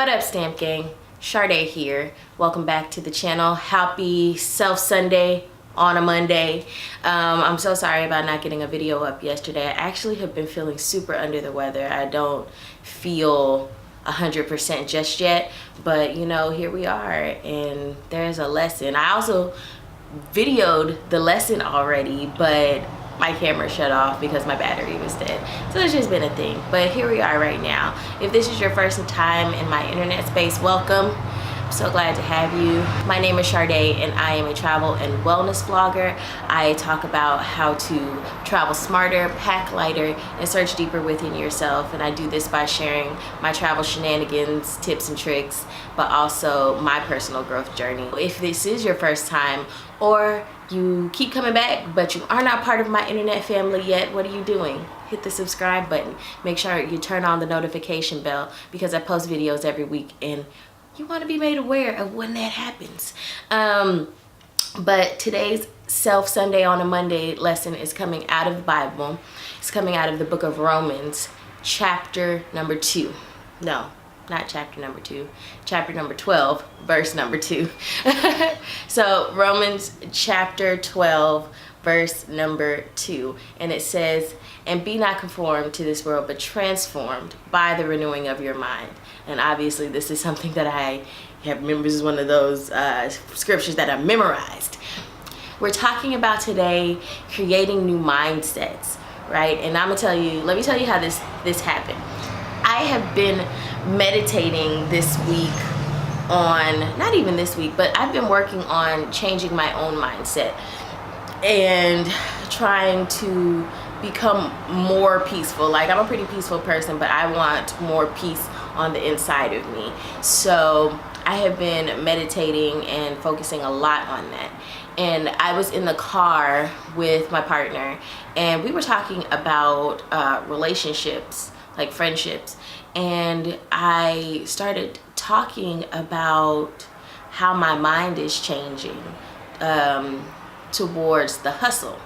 What up, Stamp Gang? Sharday here. Welcome back to the channel. Happy Self Sunday on a Monday. I'm so sorry about not getting a video up yesterday. I actually have been feeling super under the weather. I don't feel 100% just yet, but you know, here we are and there's a lesson. I also videoed the lesson already, but my camera shut off because my battery was dead. So it's just been a thing, but here we are right now. If this is your first time in my internet space, welcome. I'm so glad to have you. My name is Sharday and I am a travel and wellness vlogger. I talk about how to travel smarter, pack lighter, and search deeper within yourself. And I do this by sharing my travel shenanigans, tips and tricks, but also my personal growth journey. If this is your first time or you keep coming back but you are not part of my internet family yet, what are you doing? Hit the subscribe button. Make sure you turn on the notification bell because I post videos every week and you want to be made aware of when that happens. But today's Self Sunday on a Monday lesson is coming out of the Bible. It's coming out of the book of Romans, chapter number 2. No, not chapter number 2, chapter number 12, verse number 2. So Romans chapter 12, verse number 2, and it says, "And be not conformed to this world, but transformed by the renewing of your mind." And obviously this is something that I have remembered. This is one of those scriptures that I memorized. We're talking about today creating new mindsets, right? And I'm gonna tell you, let me tell you how this happened. I have been meditating this week on, not even this week, but I've been working on changing my own mindset and trying to become more peaceful. Like, I'm a pretty peaceful person, but I want more peace on the inside of me. So I have been meditating and focusing a lot on that. And I was in the car with my partner and we were talking about relationships, like friendships. And I started talking about how my mind is changing towards the hustle.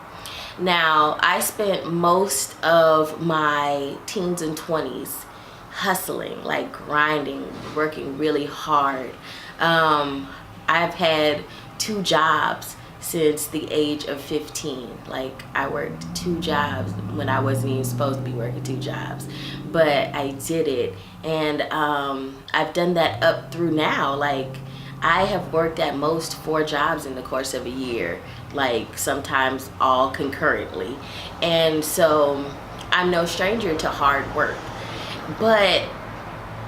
Now, I spent most of my teens and 20s hustling, like grinding, working really hard. I've had 2 jobs since the age of 15. Like, I worked 2 jobs when I wasn't even supposed to be working 2 jobs, but I did it. And I've done that up through now. Like, I have worked at most 4 jobs in the course of a year, like sometimes all concurrently. And so I'm no stranger to hard work. But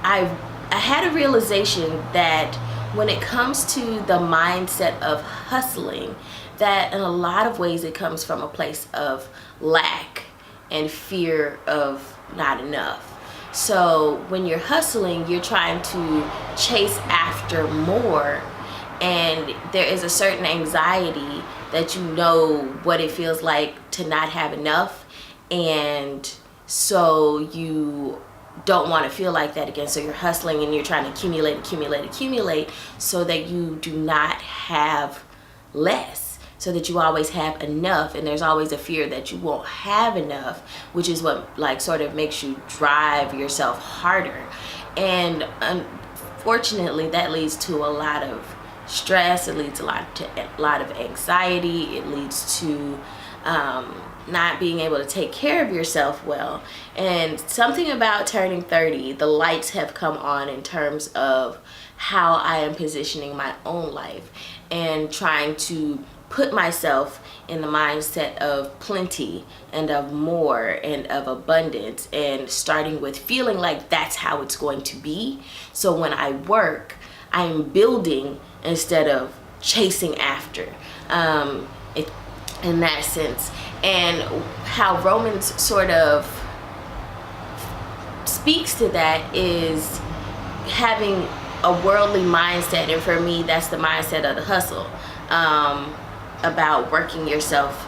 I had a realization that when it comes to the mindset of hustling, that in a lot of ways it comes from a place of lack and fear of not enough. So when you're hustling, you're trying to chase after more, and there is a certain anxiety that you know what it feels like to not have enough, and so you don't want to feel like that again. So you're hustling and you're trying to accumulate so that you do not have less, so that you always have enough. And there's always a fear that you won't have enough, which is what like sort of makes you drive yourself harder. And unfortunately that leads to a lot of stress. It leads to a lot of anxiety. It leads to not being able to take care of yourself well. And something about turning 30, the lights have come on in terms of how I am positioning my own life and trying to put myself in the mindset of plenty and of more and of abundance, and starting with feeling like that's how it's going to be. So when I work, I'm building instead of chasing after, in that sense. And how Romans sort of speaks to that is having a worldly mindset. And for me, that's the mindset of the hustle, about working yourself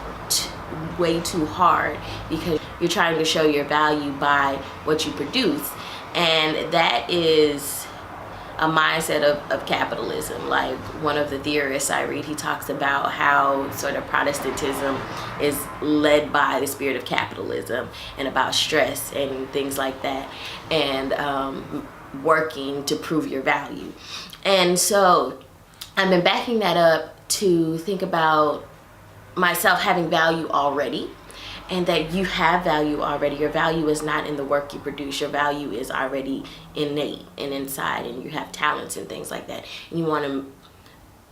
way too hard because you're trying to show your value by what you produce. And that is a mindset of capitalism. Like, one of the theorists I read, he talks about how sort of Protestantism is led by the spirit of capitalism and about stress and things like that. And working to prove your value. And so I've been backing that up to think about myself having value already, and that you have value already. Your value is not in the work you produce. Your value is already innate and inside, and you have talents and things like that. And you want to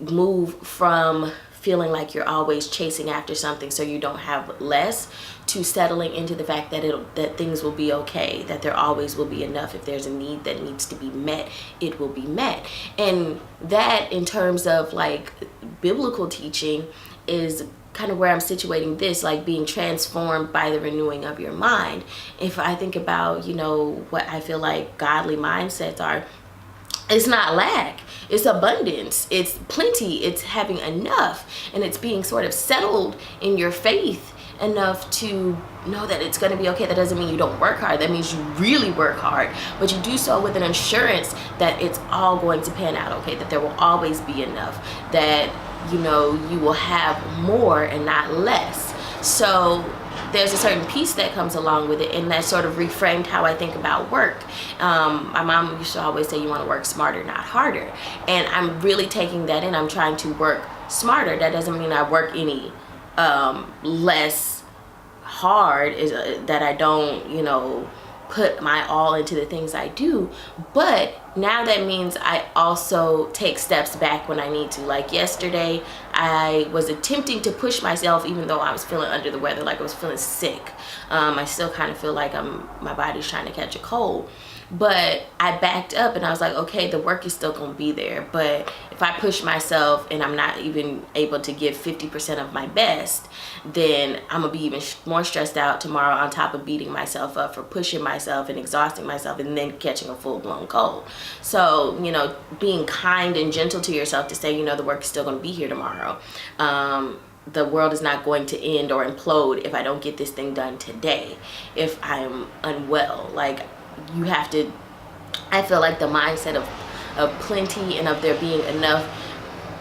move from feeling like you're always chasing after something so you don't have less, to settling into the fact that things will be okay, that there always will be enough. If there's a need that needs to be met, it will be met. And that, in terms of like biblical teaching, is kind of where I'm situating this, like being transformed by the renewing of your mind. If I think about, what I feel like godly mindsets are, it's not lack, it's abundance, it's plenty, it's having enough, and it's being sort of settled in your faith enough to know that it's going to be okay. That doesn't mean you don't work hard. That means you really work hard, but you do so with an assurance that it's all going to pan out okay, that there will always be enough, that you will have more and not less. So there's a certain peace that comes along with it, and that sort of reframed how I think about work. My mom used to always say, you want to work smarter, not harder. And I'm really taking that in. I'm trying to work smarter. That doesn't mean I work any less hard, is that I don't put my all into the things I do. But now that means I also take steps back when I need to. Like yesterday, I was attempting to push myself even though I was feeling under the weather, like I was feeling sick. I still kind of feel like my body's trying to catch a cold. But I backed up and I was like, okay, the work is still going to be there. But if I push myself and I'm not even able to give 50% of my best, then I'm going to be even more stressed out tomorrow, on top of beating myself up for pushing myself and exhausting myself and then catching a full-blown cold. So, being kind and gentle to yourself to say, the work is still going to be here tomorrow. The world is not going to end or implode if I don't get this thing done today. If I'm unwell, you have to, I feel like the mindset of plenty and of there being enough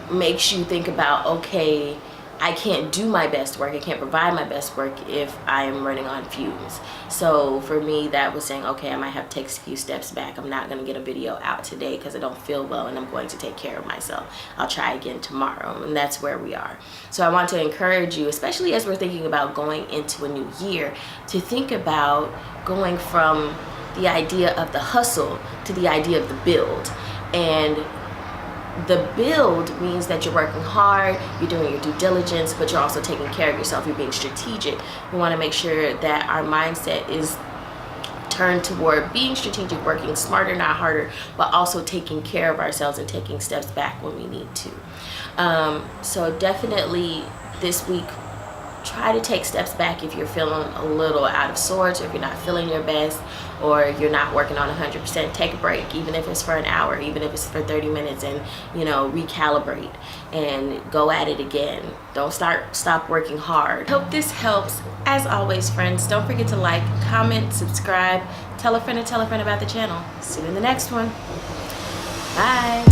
makes you think about, okay, I can't do my best work, I can't provide my best work if I'm running on fumes. So for me, that was saying, okay, I might have to take a few steps back. I'm not going to get a video out today because I don't feel well, and I'm going to take care of myself. I'll try again tomorrow, and that's where we are. So I want to encourage you, especially as we're thinking about going into a new year, to think about going from the idea of the hustle to the idea of the build. And the build means that you're working hard, you're doing your due diligence, but you're also taking care of yourself, you're being strategic. We want to make sure that our mindset is turned toward being strategic, working smarter, not harder, but also taking care of ourselves and taking steps back when we need to. So definitely this week, try to take steps back if you're feeling a little out of sorts, or if you're not feeling your best, or you're not working on 100%. Take a break, even if it's for an hour, even if it's for 30 minutes, and recalibrate and go at it again. Don't stop working hard. Hope this helps. As always, friends, don't forget to like, comment, subscribe, tell a friend about the channel. See you in the next one. Bye.